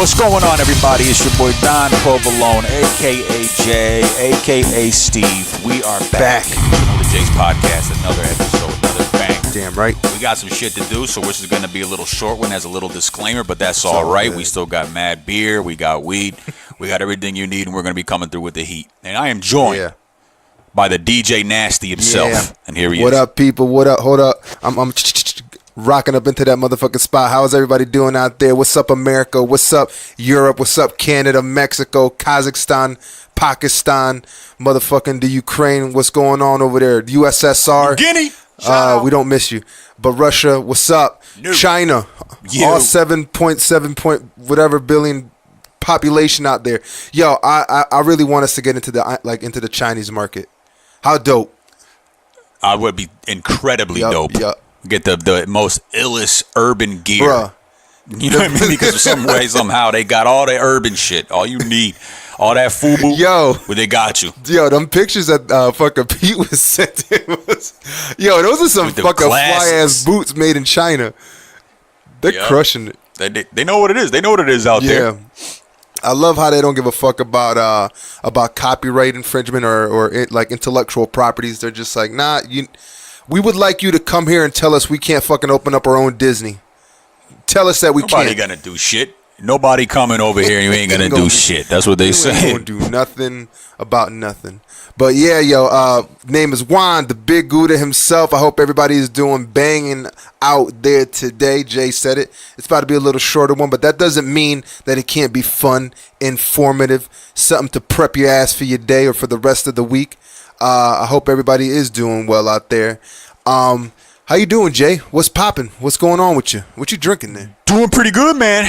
What's going on, everybody? It's your boy Don Provolone, a.k.a. Jay, a.k.a. Steve. We are back. The Jay's Podcast, another episode, another bang. Damn right. We got some shit to do, so this is going to be a little short one, has a little disclaimer, but that's all right. We still got mad beer, we got weed, we got everything you need, and we're going to be coming through with the heat. And I am joined by the DJ Nasty himself. And here he is. What up, people? What up? Hold up. I'm rocking up into that motherfucking spot. How's everybody doing out there? What's up, America? What's up, Europe? What's up, Canada, Mexico, Kazakhstan, Pakistan, motherfucking the Ukraine? What's going on over there? USSR. Guinea. We don't miss you. But Russia, what's up? No. China. All 7.7 billion population out there. Yo, I really want us to get into the Chinese market. How dope. I would be incredibly dope. Yup. Get the most illest urban gear. Bruh. You know what I mean? Because some way, somehow, they got all the urban shit. All you need. All that FUBU. Yo. Well, they got you. Yo, them pictures that fucking Pete was sending was... Yo, those are some fucking fly-ass boots made in China. They're crushing it. They know what it is. They know what it is out there. Yeah. I love how they don't give a fuck about copyright infringement or intellectual properties. They're just like, nah, we would like you to come here and tell us we can't fucking open up our own Disney. Tell us that we can't. Nobody gonna do shit. Nobody coming over here. You ain't gonna do shit. That's what they say. Ain't gonna do nothing about nothing. But yeah, yo, name is Juan, the Big Gouda himself. I hope everybody is doing banging out there today. Jay said it. It's about to be a little shorter one, but that doesn't mean that it can't be fun, informative, something to prep your ass for your day or for the rest of the week. I hope everybody is doing well out there. How you doing, Jay? What's popping? What's going on with you? What you drinking there? Doing pretty good, man.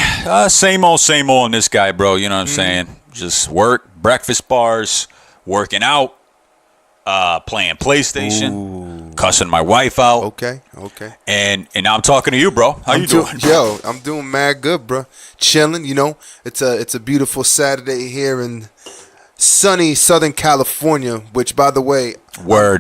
Same old on this guy, bro. You know what I'm saying? Just work, breakfast bars, working out, playing PlayStation, cussing my wife out. Okay. And now I'm talking to you, bro. How you doing? Yo, I'm doing mad good, bro. Chilling, you know. It's a beautiful Saturday here in sunny Southern California, which, by the way,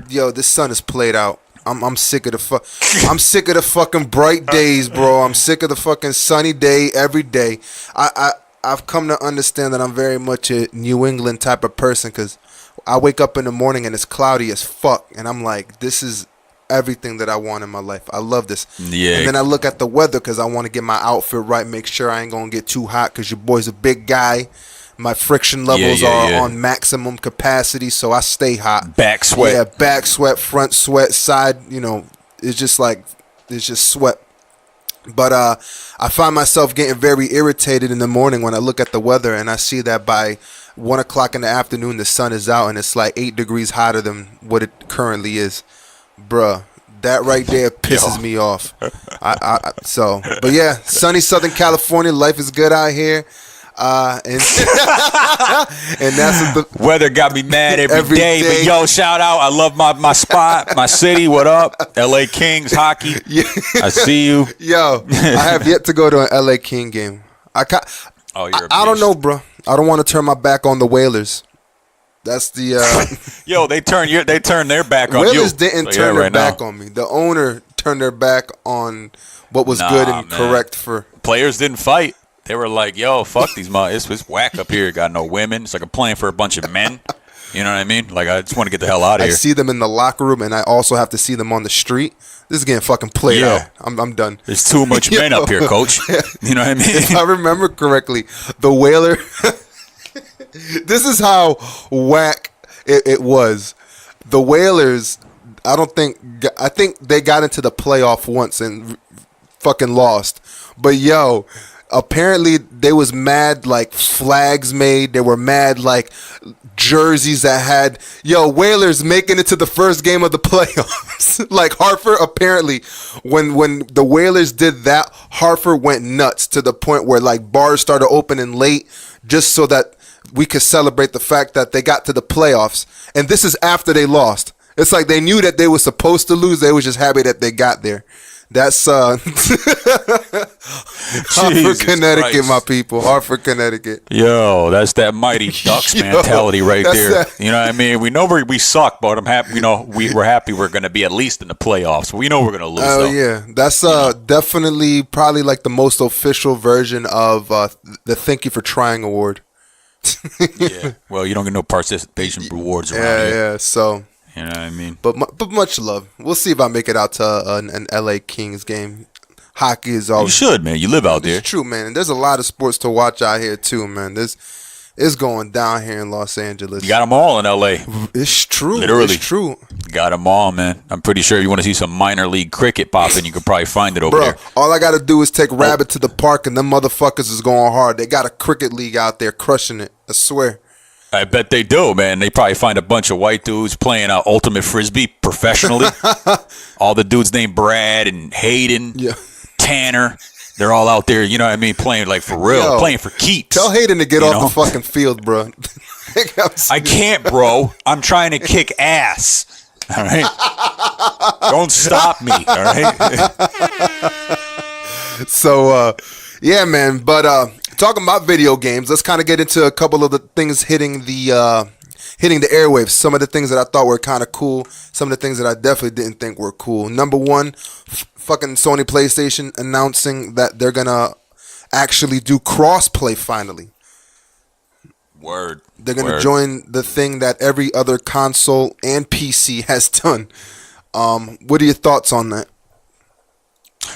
yo, this sun is played out. I'm sick of the fucking bright days, bro. I'm sick of the fucking sunny day every day. I've come to understand that I'm very much a New England type of person because I wake up in the morning and it's cloudy as fuck, and I'm like, this is everything that I want in my life. I love this. Yeah. And then I look at the weather because I want to get my outfit right, make sure I ain't gonna get too hot because your boy's a big guy. My friction levels are on maximum capacity, so I stay hot. Back sweat. Yeah, back sweat, front sweat, side, it's just sweat. But I find myself getting very irritated in the morning when I look at the weather and I see that by 1 o'clock in the afternoon, the sun is out and it's like 8 degrees hotter than what it currently is. Bruh. That right there pisses me off. But yeah, sunny Southern California, life is good out here. And that's the weather got me mad every day. But yo, shout out! I love my spot, my city. What up, LA Kings hockey? Yeah. I see you. Yo, I have yet to go to an LA King game. I don't know, bro. I don't want to turn my back on the Whalers. That's the yo. They turn their back on you. Whalers didn't turn their back on me. The owner turned their back on what was good and correct for players. Didn't fight. They were like, yo, fuck these motherfuckers. It's whack up here. Got no women. It's like I'm playing for a bunch of men. You know what I mean? Like, I just want to get the hell out of here. I see them in the locker room, and I also have to see them on the street. This is getting fucking played out. I'm done. There's too much men up here, coach. You know what I mean? If I remember correctly, the Whaler, this is how whack it was. The Whalers, I think they got into the playoff once and fucking lost. But, yo, apparently they was mad like flags made. They were mad like jerseys that had Whalers making it to the first game of the playoffs. Like Hartford, apparently when the Whalers did that, Hartford went nuts to the point where like bars started opening late just so that we could celebrate the fact that they got to the playoffs. And this is after they lost. It's like they knew that they were supposed to lose. They were just happy that they got there. That's Hartford, Connecticut, Christ. My people. Hartford, Connecticut. Yo, that's that Mighty Ducks mentality right there. That. You know what I mean? We know we suck, but I'm happy. You know, we're happy we're going to be at least in the playoffs. We know we're going to lose. Oh yeah, that's definitely probably like the most official version of the Thank You for Trying award. Yeah. Well, you don't get no participation rewards around here. Yeah. So. You know what I mean? But much love. We'll see if I make it out to an LA Kings game. Hockey is always. You should, man. You live out there. It's true, man. And there's a lot of sports to watch out here too, man. It's going down here in Los Angeles. You got them all in LA. It's true. Literally. It's true. Got them all, man. I'm pretty sure you want to see some minor league cricket popping, you could probably find it over there. All I got to do is take Rabbit to the park, and them motherfuckers is going hard. They got a cricket league out there crushing it. I swear. I bet they do, man. They probably find a bunch of white dudes playing ultimate frisbee professionally. All the dudes named Brad and Hayden, Tanner. They're all out there, you know what I mean, playing like for real, playing for keeps. Tell Hayden to get off the fucking field, bro. I can't, bro. I'm trying to kick ass. All right? Don't stop me, all right? So, yeah, man. But talking about video games, let's kind of get into a couple of the things hitting the airwaves. Some of the things that I thought were kind of cool. Some of the things that I definitely didn't think were cool. Number one, fucking Sony PlayStation announcing that they're gonna actually do crossplay finally. Word. They're gonna join the thing that every other console and PC has done. What are your thoughts on that?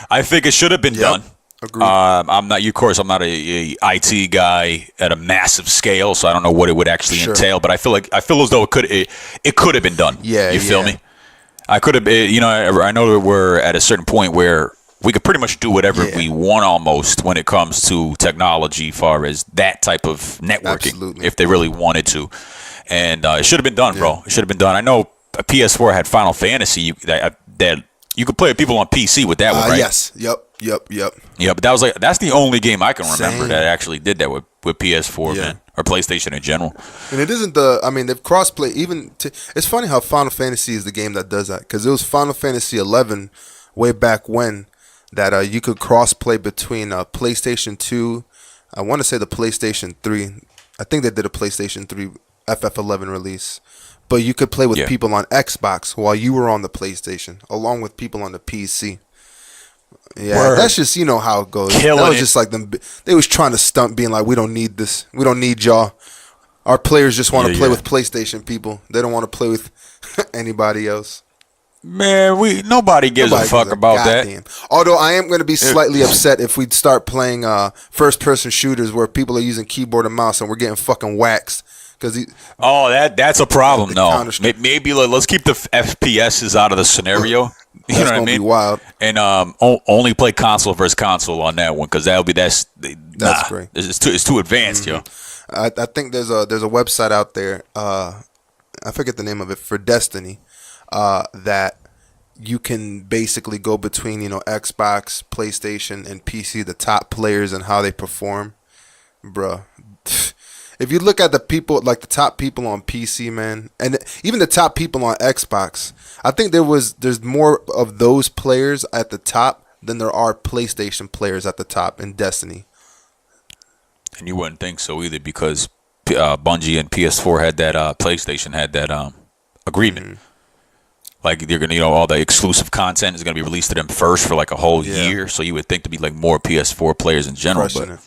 I think it should have been done. Agreed. I'm not. Of course, I'm not a IT guy at a massive scale, so I don't know what it would actually entail. But I feel as though it could have been done. Yeah, you feel me? I could have. You know, I know that we're at a certain point where we could pretty much do whatever we want almost when it comes to technology, far as that type of networking. Absolutely. If they really wanted to, and it should have been done, bro. It should have been done. I know a PS4 had Final Fantasy that you could play with people on PC with that one, right? Yes. Yep. Yeah, but that's the only game I can remember that actually did that with PS4, man, or PlayStation in general. And it isn't they've crossplay it's funny how Final Fantasy is the game that does that, because it was Final Fantasy 11 way back when that you could crossplay between PlayStation 2, I want to say the PlayStation 3. I think they did a PlayStation 3 FF11 release. But you could play with people on Xbox while you were on the PlayStation, along with people on the PC. Yeah, that's just, you know how it goes. That was just like them. They was trying to stunt, being like, we don't need this. We don't need y'all. Our players just want to play with PlayStation people. They don't want to play with anybody else. Man, nobody gives a fuck about that. Although I am going to be slightly upset if we start playing first-person shooters where people are using keyboard and mouse and we're getting fucking waxed. That's a problem. No, maybe let's keep the FPSs out of the scenario. You know what I mean? Be wild. And only play console versus console on that one, because that's great. It's too advanced, yo. I think there's a website out there. I forget the name of it, for Destiny, that you can basically go between Xbox, PlayStation, and PC, the top players and how they perform, bruh. If you look at the people, like the top people on PC, man, and even the top people on Xbox, I think there's more of those players at the top than there are PlayStation players at the top in Destiny. And you wouldn't think so either, because Bungie and PS4 had that, PlayStation had that agreement. Mm-hmm. Like they're gonna, all the exclusive content is gonna be released to them first for like a whole year. So you would think to be like more PS4 players in general, but.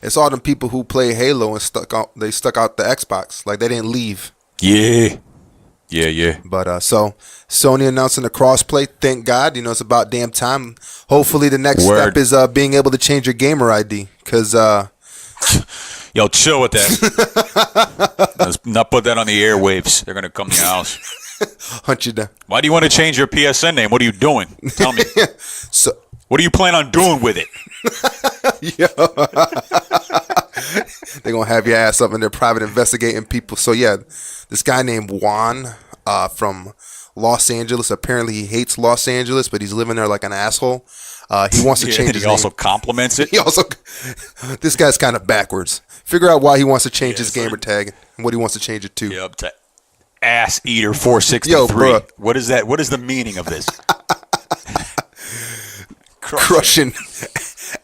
It's all them people who play Halo and stuck out the Xbox. Like, they didn't leave. Yeah. But so Sony announcing the crossplay. Thank God. It's about damn time. Hopefully the next step is being able to change your gamer ID. Because yo, chill with that. Let's not put that on the airwaves. They're gonna come to your house. Hunt you down. Why do you want to change your PSN name? What are you doing? Tell me. What do you plan on doing with it? They're going to have your ass up in their private investigating people. So, this guy named Juan from Los Angeles. Apparently, he hates Los Angeles, but he's living there like an asshole. He wants to change his name. He also compliments it. This guy's kind of backwards. Figure out why he wants to change his gamer tag and what he wants to change it to. Yep, to Ass Eater 463. Yo, bro. What is that? What is the meaning of this? Crushing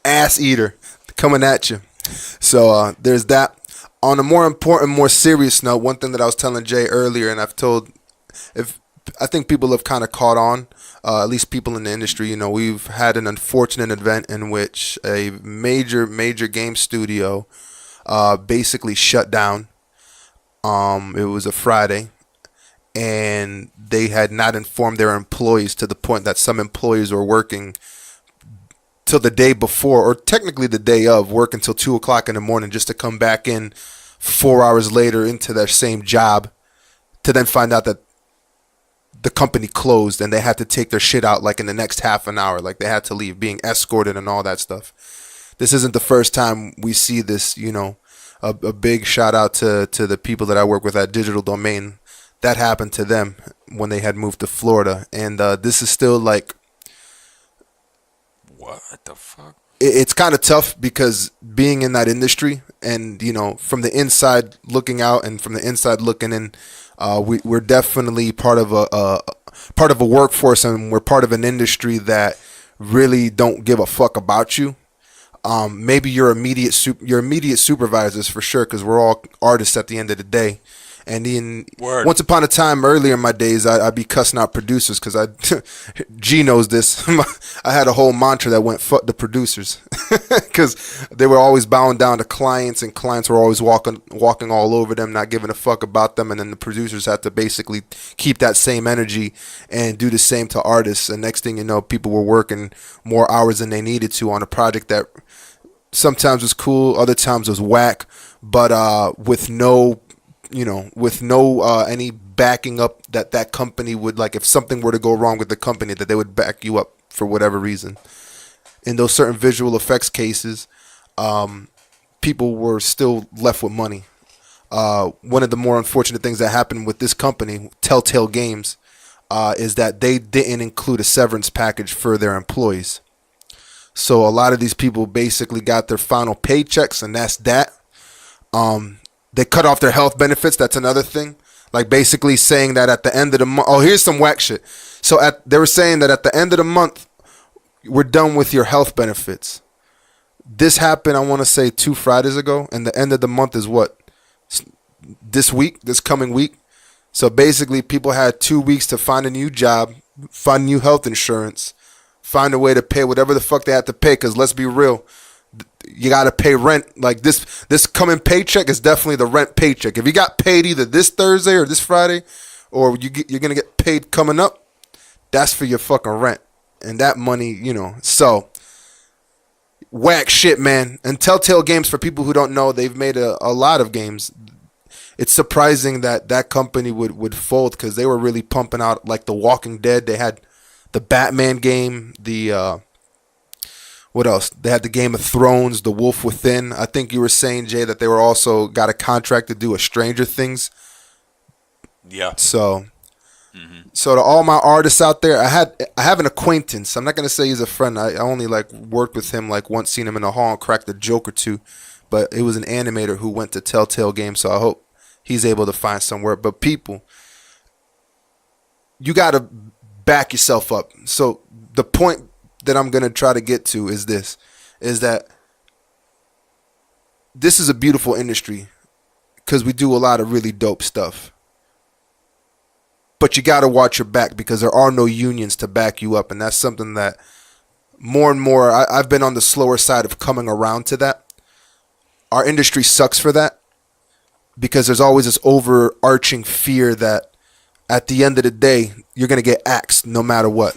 ass eater coming at you. So there's that. On a more important, more serious note, one thing that I was telling Jay earlier, and I think people have kind of caught on, at least people in the industry. You know, we've had an unfortunate event in which a major game studio basically shut down. It was a Friday, and they had not informed their employees, to the point that some employees were working till the day before, or technically the day of, work until 2 o'clock in the morning just to come back in 4 hours later into their same job, to then find out that the company closed and they had to take their shit out like in the next half an hour. Like they had to leave, being escorted and all that stuff. This isn't the first time we see this, you know. A big shout out to the people that I work with at Digital Domain. That happened to them when they had moved to Florida. And this is still like... What the fuck? It's kind of tough because being in that industry and, you know, from the inside looking out and from the inside looking in, we're definitely part of a workforce, and we're part of an industry that really don't give a fuck about you. Maybe your immediate supervisors for sure, because we're all artists at the end of the day. And once upon a time, earlier in my days, I'd be cussing out producers because G knows this. I had a whole mantra that went fuck the producers because they were always bowing down to clients, and clients were always walking all over them, not giving a fuck about them. And then the producers had to basically keep that same energy and do the same to artists. And next thing you know, people were working more hours than they needed to on a project that sometimes was cool, other times was whack, but with no any backing up that company would, like, if something were to go wrong with the company, that they would back you up for whatever reason. In those certain visual effects cases, people were still left with money. One of the more unfortunate things that happened with this company, Telltale Games, is that they didn't include a severance package for their employees. So a lot of these people basically got their final paychecks, and that's that. They cut off their health benefits. That's another thing. Like basically saying that at the end of the month. Oh, here's some whack shit. So they were saying that at the end of the month, we're done with your health benefits. This happened, I want to say 2 Fridays ago. And the end of the month is what? This week, this coming week. So basically people had 2 weeks to find a new job, find new health insurance, find a way to pay whatever the fuck they had to pay. Because let's be real. You got to pay rent. Like this coming paycheck is definitely the rent paycheck. If you got paid either this Thursday or this Friday, or you're going to get paid coming up, that's for your fucking rent. And that money, you know, so whack shit, man. And Telltale Games, for people who don't know, they've made a lot of games. It's surprising that company would fold, because they were really pumping out like The Walking Dead. They had the Batman game, what else? They had the Game of Thrones, The Wolf Within. I think you were saying, Jay, that they were also got a contract to do a Stranger Things. Yeah. So, So to all my artists out there, I have an acquaintance. I'm not gonna say he's a friend. I only like worked with him like once, seen him in the hall and cracked a joke or two. But it was an animator who went to Telltale Games, so I hope he's able to find some work. But people, you gotta back yourself up. So the point that I'm going to try to get to is that this is a beautiful industry because we do a lot of really dope stuff. But you got to watch your back, because there are no unions to back you up. And that's something that more and more, I've been on the slower side of coming around to that. Our industry sucks for that, because there's always this overarching fear that at the end of the day, you're going to get axed no matter what.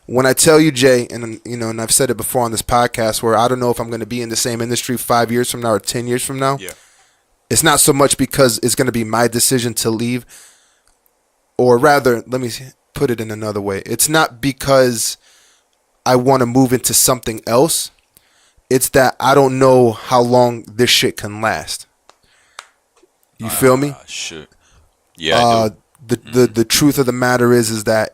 When I tell you, Jay, and you know, and I've said it before on this podcast, where I don't know if I'm going to be in the same industry 5 years from now or 10 years from now. Yeah. It's not so much because it's going to be my decision to leave, or rather, let me put it in another way. It's not because I want to move into something else. It's that I don't know how long this shit can last. You feel me? Shit. Yeah. The truth of the matter is that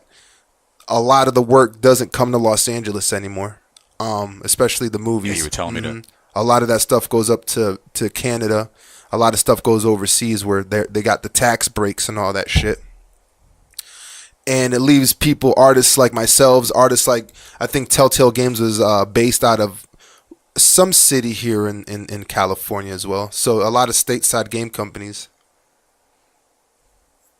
a lot of the work doesn't come to Los Angeles anymore, especially the movies. Yeah, you were telling me that. A lot of that stuff goes up to Canada. A lot of stuff goes overseas where they got the tax breaks and all that shit. And it leaves people, artists like myself, artists like, I think Telltale Games was based out of some city here in California as well. So a lot of stateside game companies.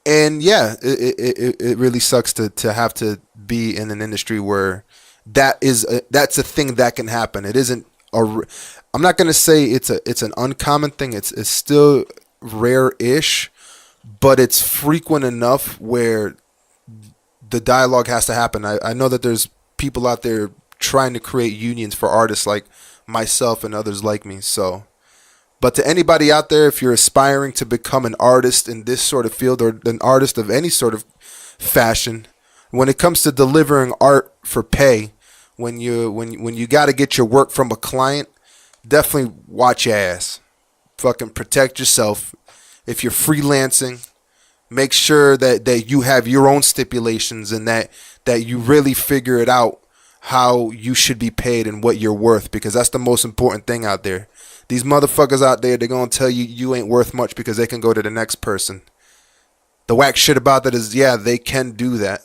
And yeah, it really sucks to have to be in an industry where that's a thing that can happen. It isn't I'm not going to say it's an uncommon thing. It's still rare-ish, but it's frequent enough where the dialogue has to happen. I know that there's people out there trying to create unions for artists like myself and others like me. So, but to anybody out there, if you're aspiring to become an artist in this sort of field or an artist of any sort of fashion, when it comes to delivering art for pay, when you got to get your work from a client, definitely watch your ass. Fucking protect yourself. If you're freelancing, make sure that you have your own stipulations and that you really figure it out how you should be paid and what you're worth, because that's the most important thing out there. These motherfuckers out there, they're going to tell you you ain't worth much because they can go to the next person. The whack shit about that is, yeah, they can do that.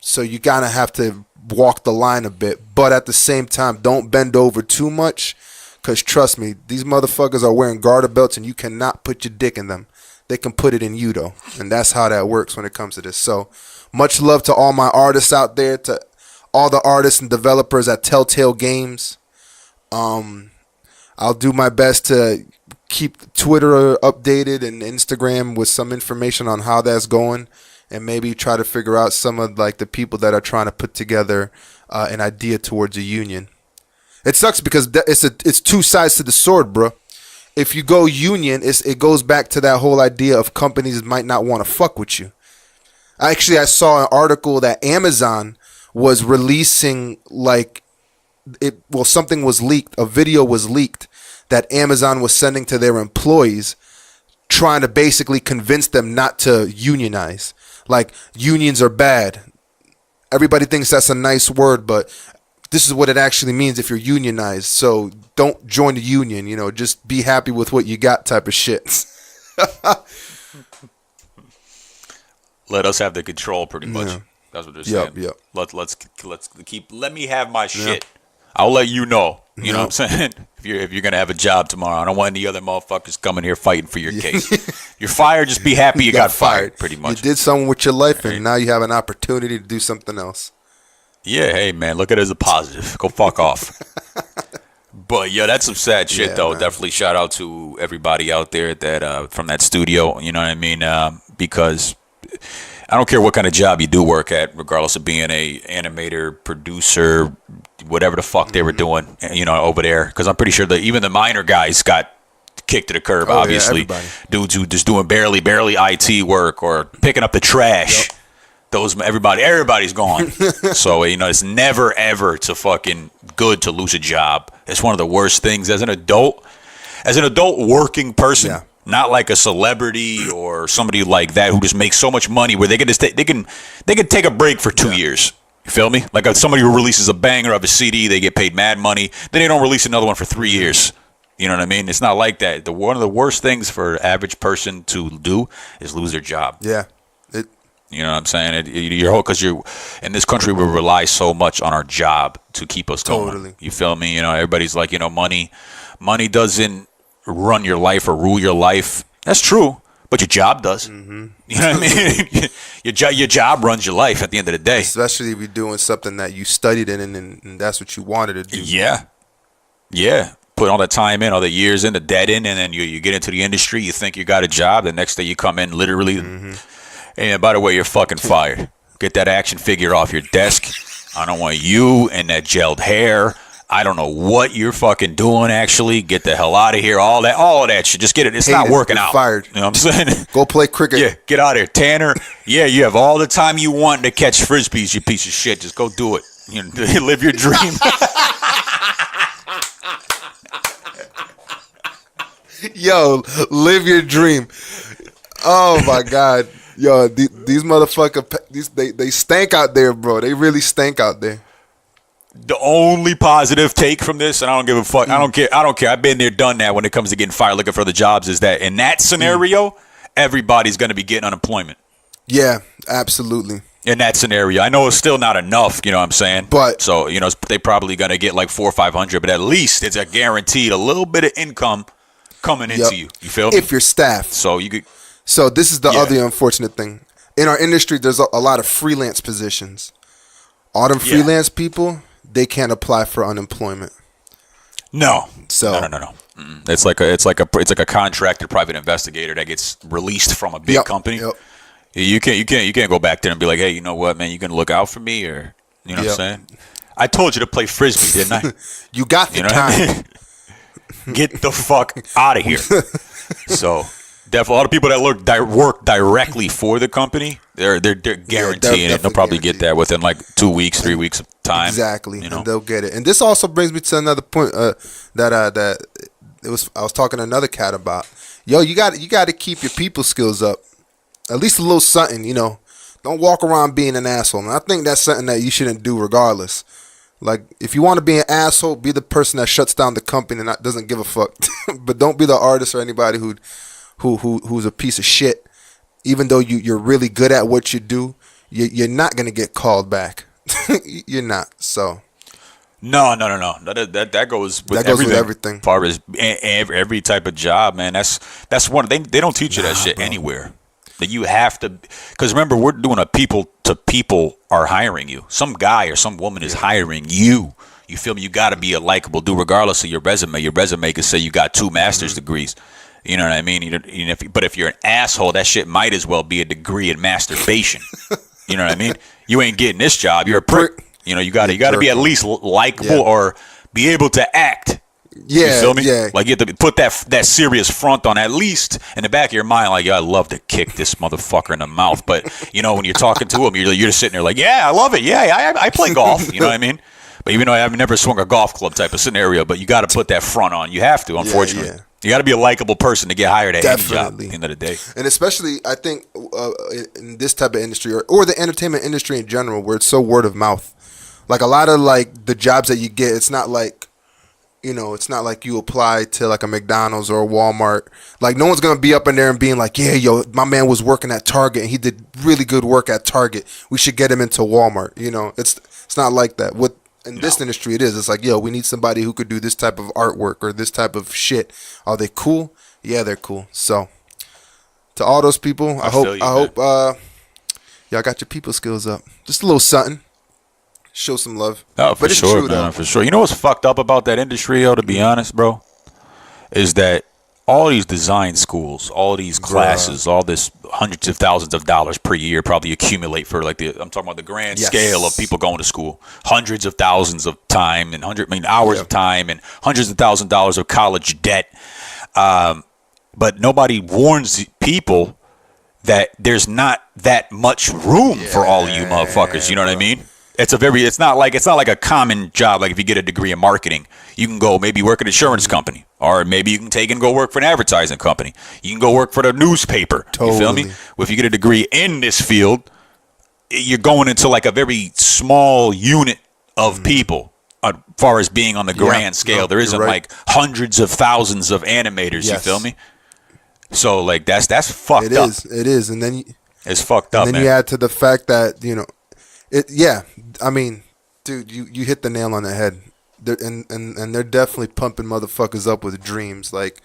So you gotta have to walk the line a bit, but at the same time, don't bend over too much, because trust me, these motherfuckers are wearing garter belts and you cannot put your dick in them. They can put it in you though, and that's how that works when it comes to this. So much love to all my artists out there, to all the artists and developers at Telltale Games. I'll do my best to keep Twitter updated and Instagram with some information on how that's going, and maybe try to figure out some of like the people that are trying to put together an idea towards a union. It sucks because it's two sides to the sword, bro. If you go union, it goes back to that whole idea of companies might not want to fuck with you. Actually, I saw an article that Amazon was releasing something was leaked, a video was leaked that Amazon was sending to their employees, trying to basically convince them not to unionize. Like, unions are bad. Everybody thinks that's a nice word, but this is what it actually means if you're unionized. So don't join the union, just be happy with what you got type of shit. Let us have the control, pretty much. Yeah. That's what they're saying. Yep. Let me have my shit. I'll let you know. You know what I'm saying? If you're gonna have a job tomorrow, I don't want any other motherfuckers coming here fighting for your case. You're fired. Just be happy you got fired. Pretty much. You did something with your life, and now you have an opportunity to do something else. Yeah. Hey, man. Look at it as a positive. Go fuck off. But yeah, that's some sad shit though. Man. Definitely shout out to everybody out there that from that studio. You know what I mean? Because I don't care what kind of job you do work at, regardless of being a animator, producer, whatever the fuck they were doing, over there. Because I'm pretty sure that even the minor guys got kicked to the curb. Obviously, dudes who just doing barely IT work or picking up the trash. Yep. Everybody's gone. So it's never ever to fucking good to lose a job. It's one of the worst things as an adult working person. Yeah. Not like a celebrity or somebody like that who just makes so much money where they can just they can take a break for 2 years. You feel me? Like somebody who releases a banger of a CD, they get paid mad money. Then they don't release another one for 3 years. You know what I mean? It's not like that. One of the worst things for an average person to do is lose their job. Yeah. You know what I'm saying? Because you're in this country, we rely so much on our job to keep us going. Totally. You feel me? Everybody's like, money doesn't run your life or rule your life. That's true, but your job does. Mm-hmm. You know what I mean? your job runs your life at the end of the day. Especially if you're doing something that you studied in and that's what you wanted to do. Yeah. Put all the time in, all the years in, the debt in, and then you get into the industry. You think you got a job. The next day you come in literally. Mm-hmm. And by the way, you're fucking fired. Get that action figure off your desk. I don't want you and that gelled hair. I don't know what you're fucking doing, actually. Get the hell out of here. All of that shit. Just get it. It's not working out. Fired. You know what I'm saying? Go play cricket. Yeah, get out of here. Tanner, you have all the time you want to catch frisbees, you piece of shit. Just go do it. Live your dream. Yo, live your dream. Oh, my God. Yo, these motherfuckers, they stank out there, bro. They really stank out there. The only positive take from this, and I don't give a fuck. I don't care. I've been there, done that when it comes to getting fired, looking for other jobs, is that in that scenario, everybody's going to be getting unemployment. Yeah, absolutely. in that scenario. I know it's still not enough, you know what I'm saying? But so, you know, they probably gonna get like 400 or 500, but at least it's a guaranteed a little bit of income coming into you. You feel me? If you're staffed. So you could. So this is the other unfortunate thing. In our industry, there's a lot of freelance positions. All them freelance people, they can't apply for unemployment. No. So No. It's like a contracted private investigator that gets released from a big company. Yep. You can't go back there and be like, hey, you know what, man, you gonna look out for me, or you know what I'm saying? I told you to play frisbee, didn't I? You got the time. I mean? Get the fuck out of here. So definitely, a lot of people that work directly for the company, they're guaranteeing it. They'll probably get that within like 2 weeks, 3 weeks of time. Exactly, you know? And they'll get it. And this also brings me to another point that I was talking to another cat about. Yo, you got to keep your people skills up. At least a little something, you know. Don't walk around being an asshole. And I think that's something that you shouldn't do regardless. Like, if you want to be an asshole, be the person that shuts down the company and doesn't give a fuck. But don't be the artist or anybody who's a piece of shit. Even though you're really good at what you do, you're not going to get called back. You're not. So. No. That goes with everything. As far as every type of job, man. That's one. They don't teach you that shit anywhere. That you have to, because remember, we're doing a people to people are hiring you. Some guy or some woman is hiring you. You feel me? You got to be a likable dude, regardless of your resume. Your resume could say you got 2 master's degrees. You know what I mean? But if you're an asshole, that shit might as well be a degree in masturbation. You know what I mean? You ain't getting this job. You're a prick. You know, you got to be at least likable or be able to act. Yeah, you feel me? Yeah. Like you have to put that serious front on, at least in the back of your mind. Like, yo, I love to kick this motherfucker in the mouth. But you know, when you're talking to him, you're just sitting there like, yeah, I love it. Yeah, I play golf. You know what I mean? But even though I've never swung a golf club type of scenario, but you got to put that front on. You have to, unfortunately. Yeah. You got to be a likable person to get hired at any job at the end of the day. And especially, I think, in this type of industry or the entertainment industry in general, where it's so word of mouth. Like a lot of like the jobs that you get, it's not like, you know, it's not like you apply to like a McDonald's or a Walmart. Like no one's gonna be up in there and being like, yeah, yo, my man was working at Target and he did really good work at Target. We should get him into Walmart. You know, it's not like that. In this industry, it is. It's like, yo, we need somebody who could do this type of artwork or this type of shit. Are they cool? Yeah, they're cool. So to all those people, I hope y'all got your people skills up. Just a little something. Show some love. Oh, for sure, man. For sure. You know what's fucked up about that industry, yo, to be honest, bro? Is that all these design schools, all these classes, all this hundreds of thousands of dollars per year probably accumulate for like I'm talking about the grand scale of people going to school. Hundreds of thousands of time and hours of time and hundreds of thousands of dollars of college debt. But nobody warns people that there's not that much room for all of you motherfuckers. You know what I mean? It's not like a common job. Like if you get a degree in marketing, you can go maybe work at an insurance company, or maybe you can take and go work for an advertising company. You can go work for the newspaper. Totally. You feel me? Well, if you get a degree in this field, you're going into like a very small unit of people as far as being on the grand scale. There isn't like hundreds of thousands of animators. You feel me? So like that's fucked up. It is, and then it's fucked up. And then you add to the fact that I mean, dude, you hit the nail on the head. And they're definitely pumping motherfuckers up with dreams. Like,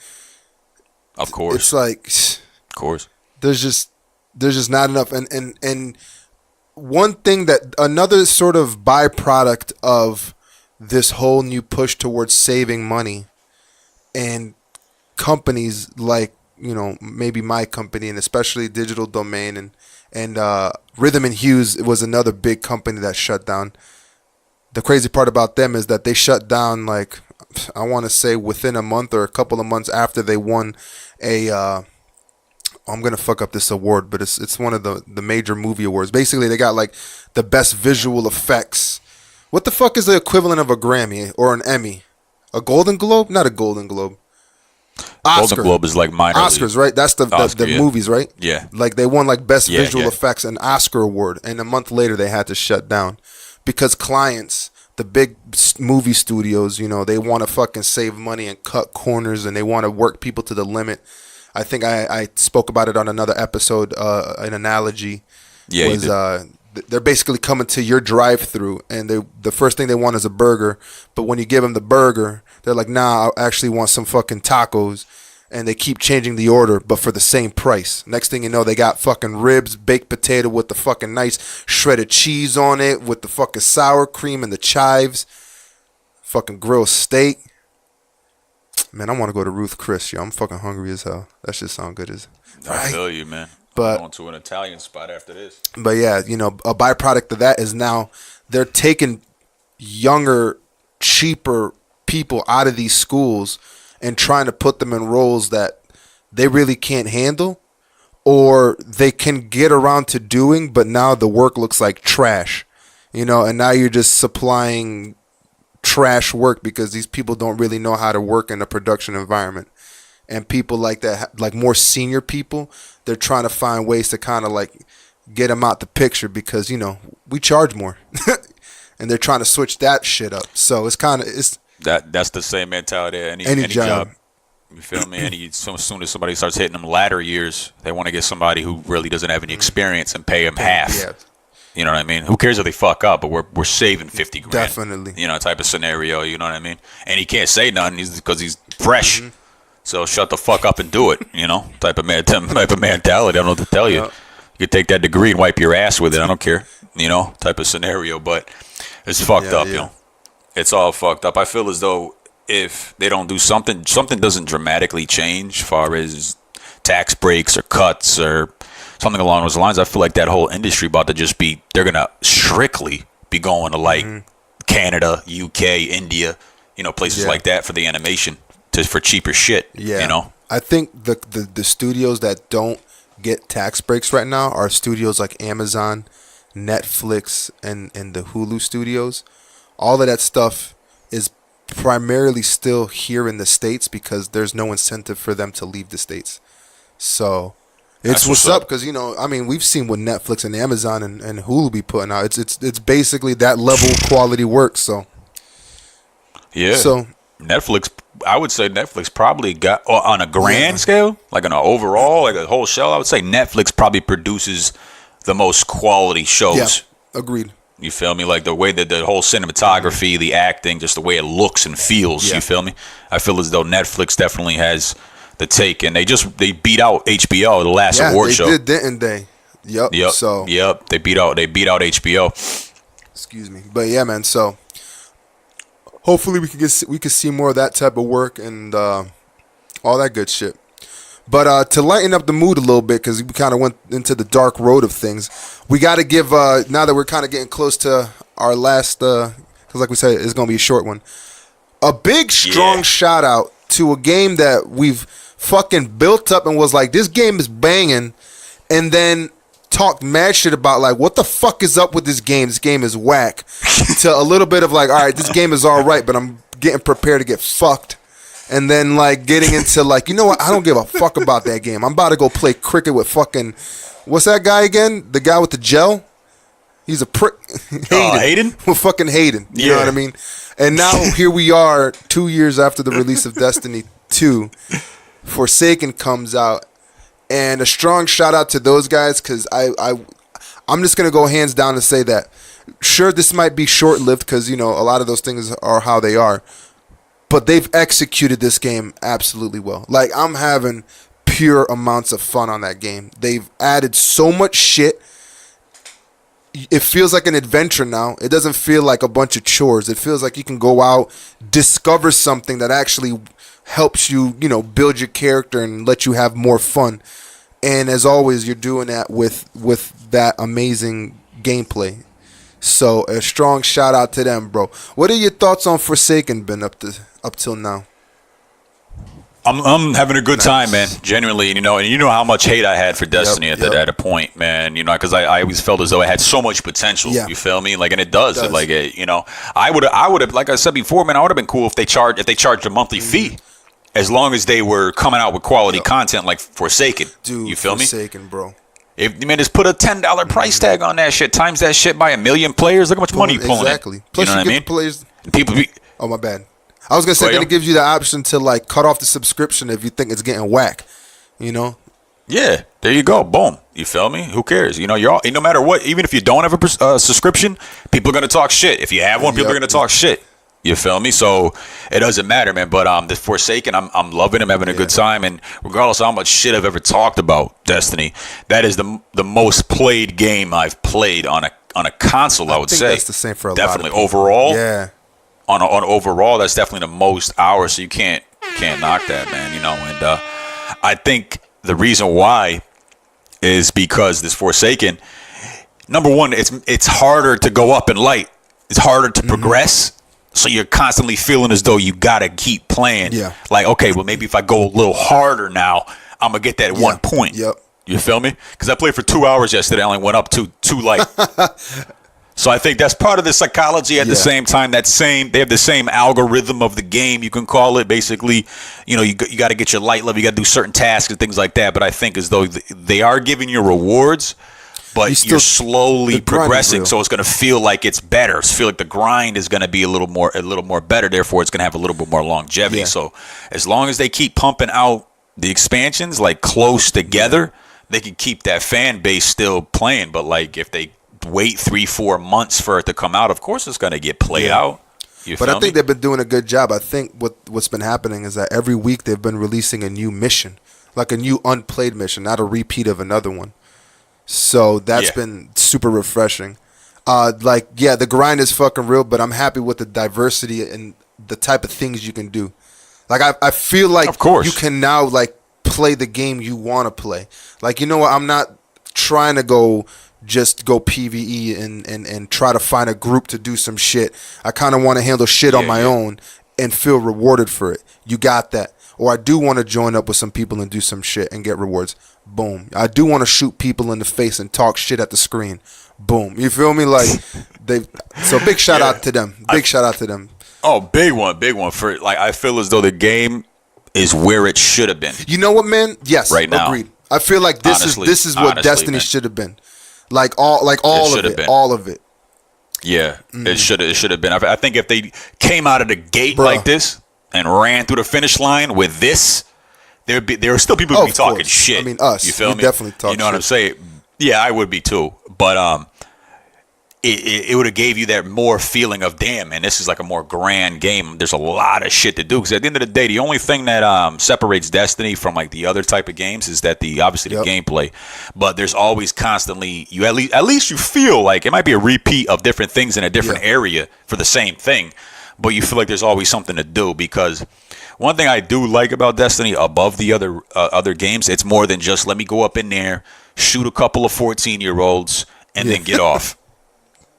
of course, it's like, of course, there's just not enough. And one thing that another sort of byproduct of this whole new push towards saving money, and companies like, you know, maybe my company and especially Digital Domain and Rhythm and Hues was another big company that shut down. The crazy part about them is that they shut down, like, I want to say within a month or a couple of months after they won I'm going to fuck up this award, but it's one of the major movie awards. Basically, they got like the best visual effects. What the fuck is the equivalent of a Grammy or an Emmy? A Golden Globe? Not a Golden Globe. Oscar. Golden Globe is like minor Oscars, right? That's the movies, right? Yeah. Like they won like best visual effects, an Oscar award, and a month later they had to shut down because clients, the big movie studios, you know, they want to fucking save money and cut corners, and they want to work people to the limit. I think I spoke about it on another episode. An analogy was they're basically coming to your drive-through, and the first thing they want is a burger. But when you give them the burger, they're like, nah, I actually want some fucking tacos. And they keep changing the order, but for the same price. Next thing you know, they got fucking ribs, baked potato with the fucking nice shredded cheese on it, with the fucking sour cream and the chives. Fucking grilled steak. Man, I want to go to Ruth Chris, yo. I'm fucking hungry as hell. That shit sound good as. I feel you, man. But I'm going to an Italian spot after this. But yeah, you know, a byproduct of that is now they're taking younger, cheaper people out of these schools and trying to put them in roles that they really can't handle, or they can get around to doing, but now the work looks like trash, you know, and now you're just supplying trash work because these people don't really know how to work in a production environment. And people like that, like more senior people, they're trying to find ways to kind of like get them out the picture because, you know, we charge more. And they're trying to switch that shit up. So it's kind of, that's the same mentality at any job. You feel me? So as soon as somebody starts hitting them latter years, they want to get somebody who really doesn't have any experience and pay them half. Yeah. You know what I mean? Who cares if they fuck up? But we're saving $50,000. Definitely. You know, type of scenario. You know what I mean? And he can't say nothing because he's fresh. Mm-hmm. So shut the fuck up and do it. You know, type of mentality. I don't know what to tell you. You could take that degree and wipe your ass with it. I don't care. You know, type of scenario. But it's fucked up. You know, it's all fucked up. I feel as though if they don't do something doesn't dramatically change as far as tax breaks or cuts or something along those lines. I feel like that whole industry about to just be, they're going to strictly be going to like Canada, UK, India, you know, places like that for the animation for cheaper shit. Yeah. You know, I think the studios that don't get tax breaks right now are studios like Amazon, Netflix, and the Hulu studios. All of that stuff is primarily still here in the States because there's no incentive for them to leave the States. So it's what's up because, you know, I mean, we've seen what Netflix and Amazon and Hulu be putting out. It's basically that level of quality work. So yeah. So Netflix, I would say Netflix probably got on a grand scale, like on an overall, like a whole show. I would say Netflix probably produces the most quality shows. Yeah, agreed. You feel me? Like the way that the whole cinematography, the acting, just the way it looks and feels. You feel me? I feel as though Netflix definitely has the take, and they beat out HBO, the last award show. They did, didn't they? Yep. So they beat out HBO. Excuse me, but yeah, man. So hopefully we can see more of that type of work and all that good shit. But to lighten up the mood a little bit, because we kind of went into the dark road of things, we got to give, now that we're kind of getting close to our last, because like we said, it's going to be a short one, a big, strong shout out to a game that we've fucking built up and was like, this game is banging, and then talked mad shit about, like, what the fuck is up with this game? This game is whack. To a little bit of like, all right, this game is all right, but I'm getting prepared to get fucked. And then, like, getting into, like, you know what? I don't give a fuck about that game. I'm about to go play cricket with fucking, what's that guy again? The guy with the gel? He's a prick. Hayden? With fucking Hayden. You know what I mean? And now here we are 2 years after the release of Destiny 2. Forsaken comes out. And a strong shout out to those guys because I'm just going to go hands down and say that. Sure, this might be short-lived because, you know, a lot of those things are how they are. But they've executed this game absolutely well. Like, I'm having pure amounts of fun on that game. They've added so much shit. It feels like an adventure now. It doesn't feel like a bunch of chores. It feels like you can go out, discover something that actually helps you, you know, build your character and let you have more fun. And as always, you're doing that with that amazing gameplay. So a strong shout out to them, bro. What are your thoughts on Forsaken been up till now? I'm having a good time, man. Genuinely, you know, and you know how much hate I had for Destiny at a point, man. You know, because I always felt as though it had so much potential. Yeah. You feel me? Like, and it does. Like, you know, I would have, like I said before, man. I would have been cool if they charged a monthly fee, as long as they were coming out with quality content like Forsaken. Dude, you feel Forsaken, bro. If man, just put a $10 price tag on that shit, times that shit by 1 million players. Look how much money you're pulling. Exactly. Plus, you know what I mean? Players. People. Oh, my bad. I was gonna say, then it gives you the option to like cut off the subscription if you think it's getting whack. You know. Yeah, there you go. Boom. You feel me? Who cares? You know, you're all, no matter what, even if you don't have a subscription, people are going to talk shit. If you have one, people are going to talk shit. You feel me? So it doesn't matter, man. But the Forsaken, I'm loving him, having a good time. And regardless of how much shit I've ever talked about Destiny, that is the most played game I've played on a console, I would say. That's the same for a definitely. lot of people. Overall, Yeah. On overall, that's definitely the most hours. So you can't knock that, man. You know, and I think the reason why is because this Forsaken, number one, it's harder to go up in light. It's harder to progress. So you're constantly feeling as though you gotta keep playing. Yeah. Like, okay, well, maybe if I go a little harder now, I'm gonna get that 1 point. Yep. You feel me? Because I played for 2 hours yesterday. I only went up too light. So I think that's part of the psychology. At the same time, they have the same algorithm of the game, you can call it. Basically, you know, you got to get your light level. You got to do certain tasks and things like that. But I think as though they are giving you rewards, but you're slowly progressing. So it's going to feel like it's better. It's feel like the grind is going to be a little more better. Therefore, it's going to have a little bit more longevity. Yeah. So as long as they keep pumping out the expansions like close together, they can keep that fan base still playing. But like if they wait 3-4 months for it to come out, of course it's going to get played out. But I think they've been doing a good job. I think what's been happening is that every week they've been releasing a new mission, like a new unplayed mission, not a repeat of another one. So that's been super refreshing. The grind is fucking real, but I'm happy with the diversity and the type of things you can do. Like I feel like you can now like play the game you want to play. Like, you know what, I'm not trying to go PvE and try to find a group to do some shit. I kind of want to handle shit on my own and feel rewarded for it. You got that. Or I do want to join up with some people and do some shit and get rewards. Boom. I do want to shoot people in the face and talk shit at the screen. Boom. You feel me? Like so big shout out to them. Shout out to them. Oh, big one for like I feel as though the game is where it should have been. You know what, man? Yes. Right now. Agreed. I feel like this is what Destiny should have been. Like all of it. Yeah, it should have been. I think if they came out of the gate like this and ran through the finish line with this, there are still people who be talking shit. I mean, us. You feel me? Definitely talk. You know what I'm saying? Yeah, I would be too. But it would have gave you that more feeling of damn, man, this is like a more grand game. There's a lot of shit to do because at the end of the day, the only thing that separates Destiny from like the other type of games is that the gameplay. But there's always constantly at least you feel like it might be a repeat of different things in a different area for the same thing, but you feel like there's always something to do because. One thing I do like about Destiny above the other games, it's more than just let me go up in there, shoot a couple of 14-year-olds, and then get off.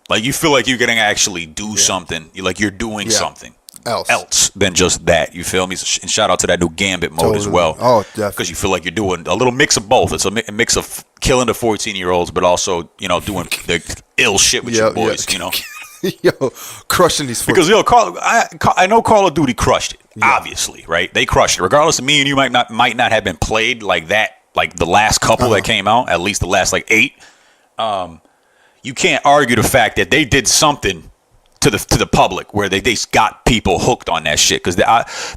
Like you feel like you're gonna actually do something. You're doing something else than just that. You feel me? And shout out to that new Gambit mode as well. Oh, definitely. Because you feel like you're doing a little mix of both. It's a mix of killing the 14-year-olds, but also doing the ill shit with your boys. You know. Yo, crushing these. Because I know Call of Duty crushed it. Obviously, right? They crushed it. Regardless of me and you might not have been played like that, like the last couple that came out, at least the last like 8. You can't argue the fact that they did something to the public where they got people hooked on that shit. Because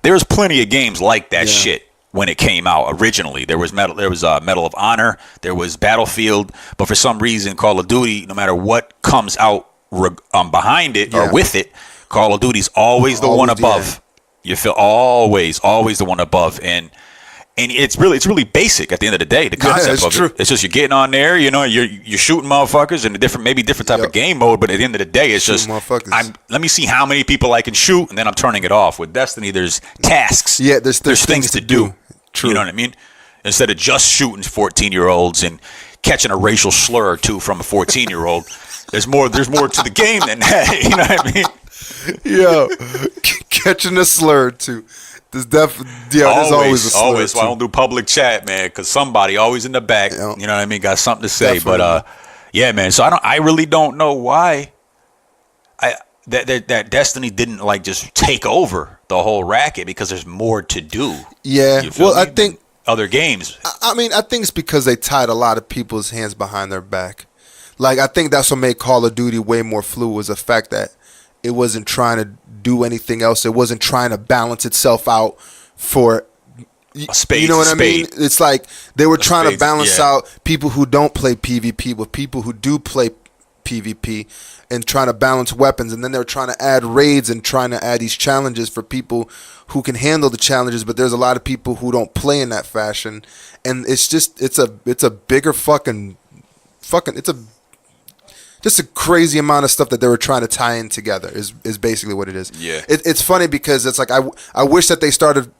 there's plenty of games like that shit when it came out originally. There was Medal of Honor, there was Battlefield, but for some reason, Call of Duty, no matter what comes out behind it or with it, Call of Duty's always the one above. You feel always the one above, and it's really basic at the end of the day. The concept of it, it's just you're getting on there, you're shooting motherfuckers in a different type of game mode. But at the end of the day, it's just let me see how many people I can shoot, and then I'm turning it off. With Destiny, there's tasks. Yeah, there's things to do. True. You know what I mean? Instead of just shooting 14-year-olds and catching a racial slur or two from a 14-year-old, there's more to the game than that. You know what I mean? Yo, catching a slur too. There's always a slur. Always. Why I don't do public chat, man, because somebody always in the back. You know what I mean? Got something to say. Definitely. But yeah, man. So I really don't know why that Destiny didn't like just take over the whole racket because there's more to do. Yeah. Well, I think other games. I mean, I think it's because they tied a lot of people's hands behind their back. Like, I think that's what made Call of Duty way more fluid was the fact that it wasn't trying to do anything else. It wasn't trying to balance itself out for, spade. You know what I mean? It's like they were trying to balance out people who don't play PvP with people who do play PvP, and trying to balance weapons. And then they're trying to add raids and trying to add these challenges for people who can handle the challenges. But there's a lot of people who don't play in that fashion, and it's a bigger just a crazy amount of stuff that they were trying to tie in together is basically what it is. Yeah. It's funny because it's like I wish that they started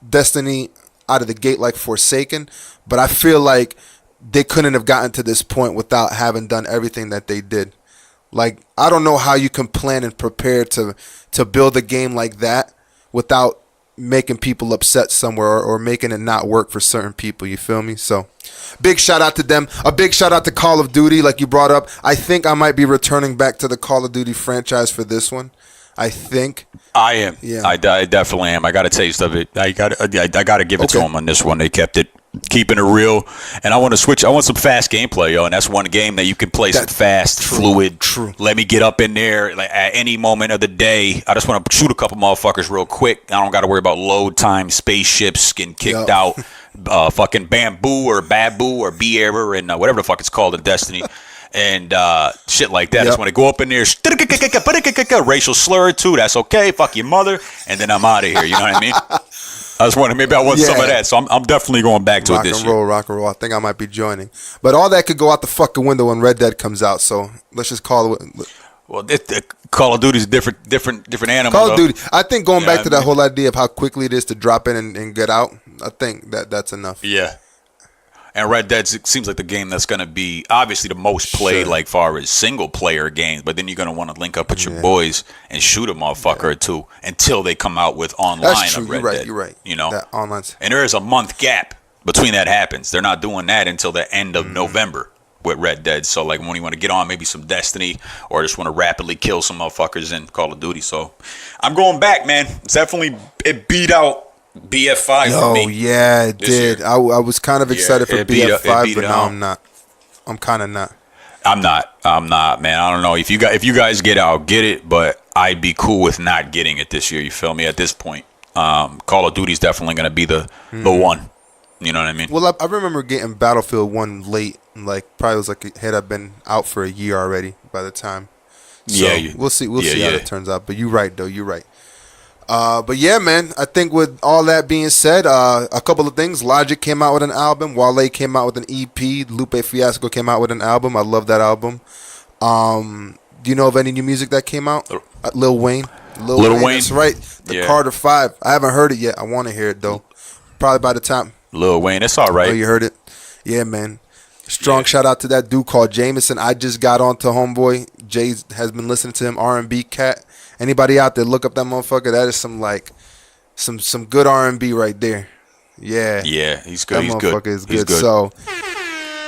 Destiny out of the gate like Forsaken, but I feel like they couldn't have gotten to this point without having done everything that they did. Like, I don't know how you can plan and prepare to build a game like that without making people upset somewhere or making it not work for certain people. You feel me? So big shout out to them. A big shout out to Call of Duty, like you brought up. I think I might be returning back to the Call of Duty franchise for this one. I think I am. Yeah, I definitely am. I got a taste of it. I got to give it to them on this one. They kept it, keeping it real. And I want to switch. I want some fast gameplay, yo. And that's one game that you can play some fast, fluid. True. Let me get up in there like at any moment of the day. I just want to shoot a couple motherfuckers real quick. I don't got to worry about load time, spaceships getting kicked out, fucking bamboo or babu or bee error and whatever the fuck it's called in Destiny. And shit like that. I just want to go up in there, racial slur too. That's okay. Fuck your mother, and then I'm out of here. You know what I mean? I just wanted maybe I want some of that. So I'm definitely going back to it this year. Rock and roll. I think I might be joining, but all that could go out the fucking window when Red Dead comes out. So let's just call it. Well, Call of Duty is different animal. Call of Duty. I think going back to that whole idea of how quickly it is to drop in and get out. I think that's enough. Yeah. And Red Dead seems like the game that's going to be obviously the most played, like far as single player games. But then you're going to want to link up with your boys and shoot a motherfucker or two until they come out with online. That's true. Of Red Dead. You're right. You know, that online. And there is a month gap between that happens. They're not doing that until the end of November with Red Dead. So like when you want to get on maybe some Destiny or just want to rapidly kill some motherfuckers in Call of Duty. So I'm going back, man. It's definitely it beat out BF5 for me. Oh yeah, it did. I was kind of excited for BF5, but now I'm not. I'm kind of not. I'm not, man. I don't know if you guys get it, I'll get it, but I'd be cool with not getting it this year. You feel me? At this point, Call of Duty's definitely gonna be the one. You know what I mean? Well, I remember getting Battlefield 1 late, like probably was like it had been out for a year already by the time. So we'll see how it turns out. But you're right, though. You're right. But yeah, man, I think with all that being said, a couple of things. Logic came out with an album. Wale came out with an EP. Lupe Fiasco came out with an album. I love that album. Do you know of any new music that came out? Lil Wayne. Lil Wayne. That's right. The Carter 5. I haven't heard it yet. I want to hear it, though. Probably by the time. Lil Wayne. It's all right. Oh, you heard it? Yeah, man. Strong shout out to that dude called Jameson. I just got on to homeboy. Jay has been listening to him. R&B cat. Anybody out there, look up that motherfucker. That is some good R&B right there. Yeah. Yeah, he's good. That motherfucker is good. So,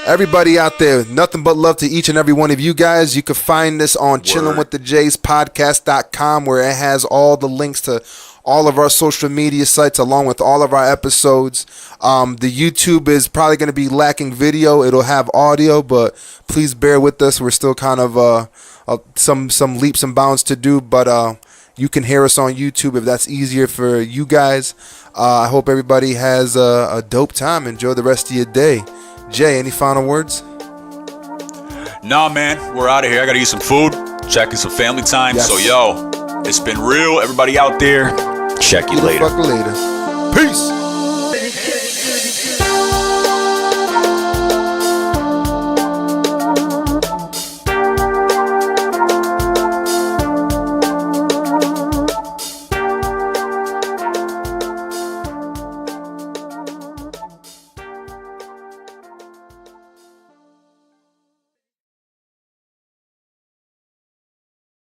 everybody out there, nothing but love to each and every one of you guys. You can find this on chillinwiththejayspodcast.com, where it has all the links to all of our social media sites along with all of our episodes. The YouTube is probably going to be lacking video. It'll have audio, but please bear with us. We're still kind of some leaps and bounds to do, but you can hear us on YouTube if that's easier for you guys. I hope everybody has a dope time. Enjoy the rest of your day. Jay, any final words? Nah, man, we're out of here. I gotta eat some food, checking some family time. Yes. So yo, it's been real. Everybody out there, check you later. Peace.